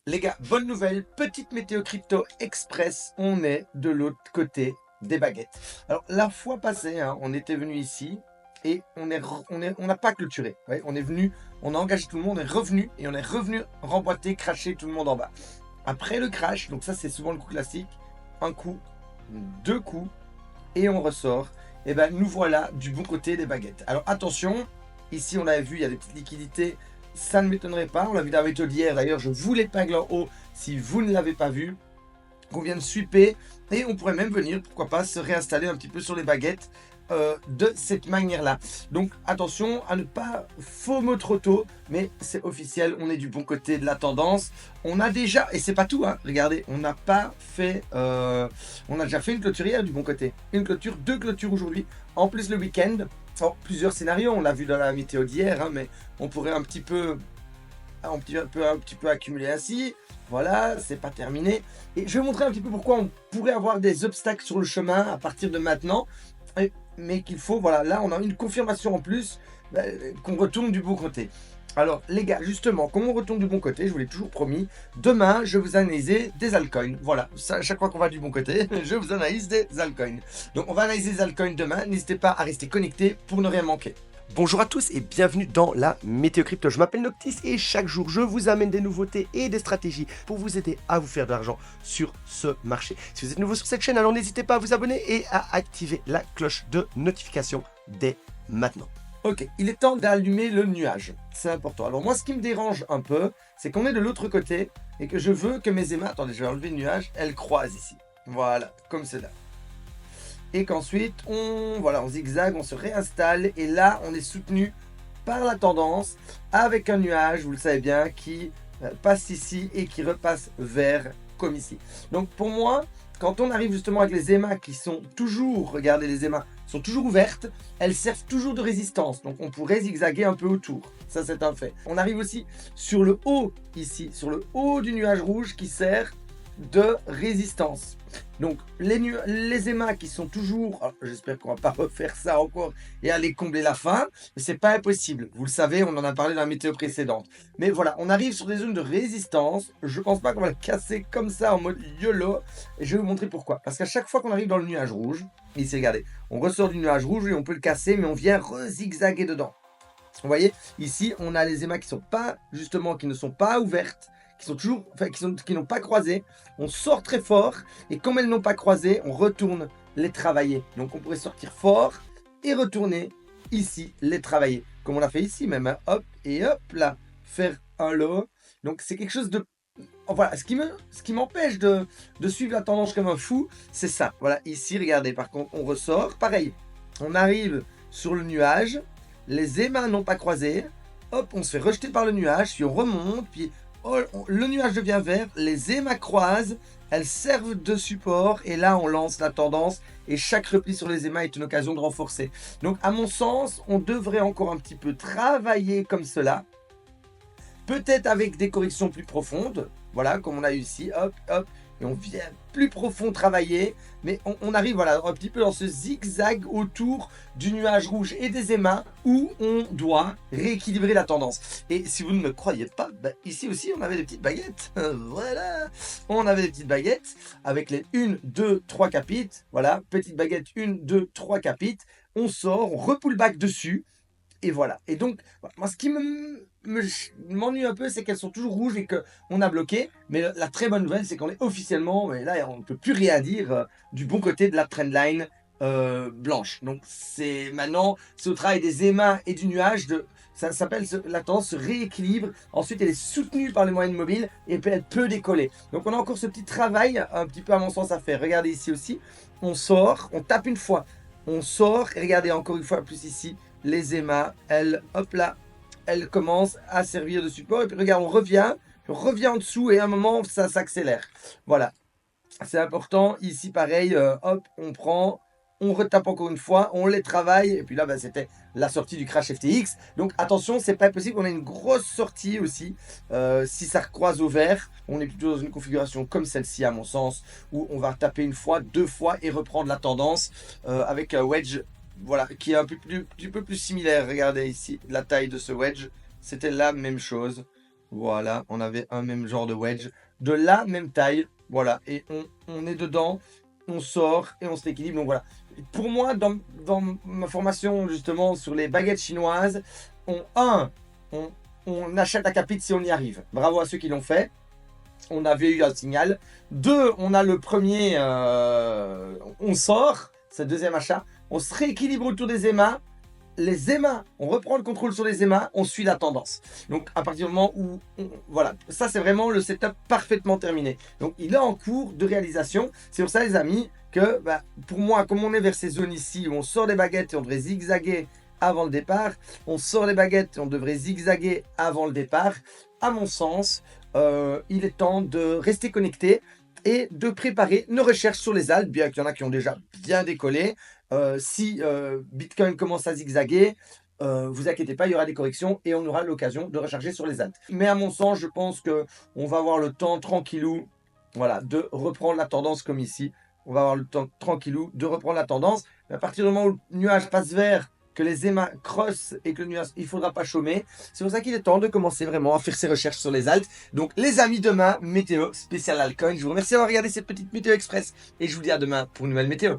Les gars, bonne nouvelle, petite météo crypto express, on est de l'autre côté des baguettes. Alors la fois passée, on était venu ici et on n'a pas clôturé. Ouais, on est venu, on a engagé tout le monde, on est revenu et on est revenu remboîter, cracher tout le monde en bas. Après le crash, donc ça c'est souvent le coup classique, un coup, deux coups et on ressort. Et ben nous voilà du bon côté des baguettes. Alors attention, ici on l'avait vu, il y a des petites liquidités. Ça ne m'étonnerait pas, on l'a vu dans la méthode d'hier, d'ailleurs je vous l'épingle en haut si vous ne l'avez pas vu, qu'on vient de sweeper, et on pourrait même venir, pourquoi pas, se réinstaller un petit peu sur les baguettes de cette manière-là. Donc attention à ne pas FOMO trop tôt, mais c'est officiel, on est du bon côté de la tendance. On a déjà, et c'est pas tout, regardez, on n'a pas fait, on a déjà fait une clôture hier du bon côté. Une clôture, deux clôtures aujourd'hui, en plus le week-end. Alors, plusieurs scénarios, on l'a vu dans la météo d'hier, mais on pourrait un petit peu accumuler ainsi. Voilà, c'est pas terminé. Et je vais vous montrer un petit peu pourquoi on pourrait avoir des obstacles sur le chemin à partir de maintenant. Mais qu'il faut, voilà, là on a une confirmation en plus qu'on retourne du bon côté. Alors les gars, justement, comme on retourne du bon côté, je vous l'ai toujours promis, demain je vais vous analyser des altcoins. Voilà, ça, à chaque fois qu'on va du bon côté, je vous analyse des altcoins. Donc on va analyser des altcoins demain, n'hésitez pas à rester connecté pour ne rien manquer. Bonjour à tous et bienvenue dans la Météo Crypto. Je m'appelle Noctis et chaque jour je vous amène des nouveautés et des stratégies pour vous aider à vous faire de l'argent sur ce marché. Si vous êtes nouveau sur cette chaîne, alors n'hésitez pas à vous abonner et à activer la cloche de notification dès maintenant. Ok, il est temps d'allumer le nuage, c'est important. Alors moi ce qui me dérange un peu, c'est qu'on est de l'autre côté et que je veux que mes aimas, attendez je vais enlever le nuage, elles croisent ici. Voilà, comme cela. Et qu'ensuite on zigzague, on se réinstalle et là on est soutenu par la tendance avec un nuage, vous le savez bien, qui passe ici et qui repasse vers comme ici. Donc pour moi, quand on arrive justement avec les aimas qui sont toujours, regardez les aimas, sont toujours ouvertes, elles servent toujours de résistance. Donc on pourrait zigzaguer un peu autour. Ça c'est un fait. On arrive aussi sur le haut ici, sur le haut du nuage rouge qui sert de résistance. Donc les aimas qui sont toujours, j'espère qu'on va pas refaire ça encore et aller combler la fin, mais c'est pas impossible. Vous le savez, on en a parlé dans la météo précédente. Mais voilà, on arrive sur des zones de résistance. Je pense pas qu'on va le casser comme ça en mode YOLO. Et je vais vous montrer pourquoi. Parce qu'à chaque fois qu'on arrive dans le nuage rouge, ici regardez, on ressort du nuage rouge et on peut le casser, mais on vient re-zigzaguer dedans. Vous voyez, ici on a les aimas qui sont pas, justement, qui ne sont pas ouvertes, qui sont toujours, enfin, qui n'ont pas croisé. On sort très fort et comme elles n'ont pas croisé, on retourne les travailler. Donc on pourrait sortir fort et retourner ici les travailler, comme on l'a fait ici même, hop et hop là, faire un lot. Donc c'est quelque chose de, voilà, ce qui m'empêche de suivre la tendance comme un fou, c'est ça. Voilà, ici regardez, par contre on ressort, pareil, on arrive sur le nuage, les aimas n'ont pas croisé, hop, on se fait rejeter par le nuage, puis on remonte, puis le nuage devient vert, les aimas croisent, elles servent de support, et là on lance la tendance, et chaque repli sur les aimas est une occasion de renforcer. Donc à mon sens, on devrait encore un petit peu travailler comme cela, peut-être avec des corrections plus profondes, voilà, comme on a eu ici, hop, hop, et on vient plus profond travailler, mais on arrive, voilà, un petit peu dans ce zigzag autour du nuage rouge et des aimas, où on doit rééquilibrer la tendance. Et si vous ne me croyez pas, ici aussi, on avait des petites baguettes, voilà, on avait des petites baguettes, avec les 1, 2, 3 capitaux, voilà, petite baguette, 1, 2, 3 capitaux, on sort, on repull back dessus, et voilà. Et donc, moi, ce qui m'ennuie un peu, c'est qu'elles sont toujours rouges et qu'on a bloqué. Mais la très bonne nouvelle, c'est qu'on est officiellement, et là, on ne peut plus rien dire, du bon côté de la trendline blanche. Donc, c'est maintenant, c'est au travail des aimas et du nuage, ça s'appelle, la tendance se rééquilibre. Ensuite, elle est soutenue par les moyennes mobiles et puis elle peut décoller. Donc, on a encore ce petit travail, un petit peu à mon sens, à faire. Regardez ici aussi, on sort, on tape une fois, on sort, et regardez encore une fois plus ici, les aimas, elles, hop là, elles commencent à servir de support. Et puis regarde, on revient en dessous et à un moment, ça s'accélère. Voilà, c'est important. Ici, pareil, hop, on prend, on retape encore une fois, on les travaille. Et puis là, c'était la sortie du crash FTX. Donc attention, c'est pas possible. On a une grosse sortie aussi. Si ça recroise au vert, on est plutôt dans une configuration comme celle-ci, à mon sens, où on va taper une fois, deux fois et reprendre la tendance avec un wedge. Voilà, qui est un peu plus similaire. Regardez ici, la taille de ce wedge, c'était la même chose. Voilà, on avait un même genre de wedge, de la même taille, voilà, et on est dedans, on sort et on se l'équilibre. Donc voilà, pour moi, dans ma formation justement sur les baguettes chinoises, on, on achète à capite si on y arrive. Bravo à ceux qui l'ont fait. On avait eu un signal. 2, on a le premier, on sort, c'est le deuxième achat. On se rééquilibre autour des émas. Les émas, on reprend le contrôle sur les émas, on suit la tendance. Donc à partir du moment où, voilà, ça c'est vraiment le setup parfaitement terminé. Donc il est en cours de réalisation. C'est pour ça les amis que pour moi, comme on est vers ces zones ici où on sort les baguettes et on devrait zigzaguer avant le départ, on sort les baguettes et on devrait zigzaguer avant le départ. À mon sens, il est temps de rester connecté et de préparer nos recherches sur les alts, bien qu'il y en a qui ont déjà bien décollé. Si Bitcoin commence à zigzaguer, vous inquiétez pas, il y aura des corrections et on aura l'occasion de recharger sur les alts. Mais à mon sens, je pense qu'on va avoir le temps tranquillou, voilà, de reprendre la tendance comme ici. On va avoir le temps tranquillou de reprendre la tendance. Mais à partir du moment où le nuage passe vert, que les émas crossent et que le nuage, il ne faudra pas chômer. C'est pour ça qu'il est temps de commencer vraiment à faire ses recherches sur les alts. Donc les amis, demain, météo spécial altcoin. Je vous remercie d'avoir regardé cette petite météo express et je vous dis à demain pour une nouvelle météo.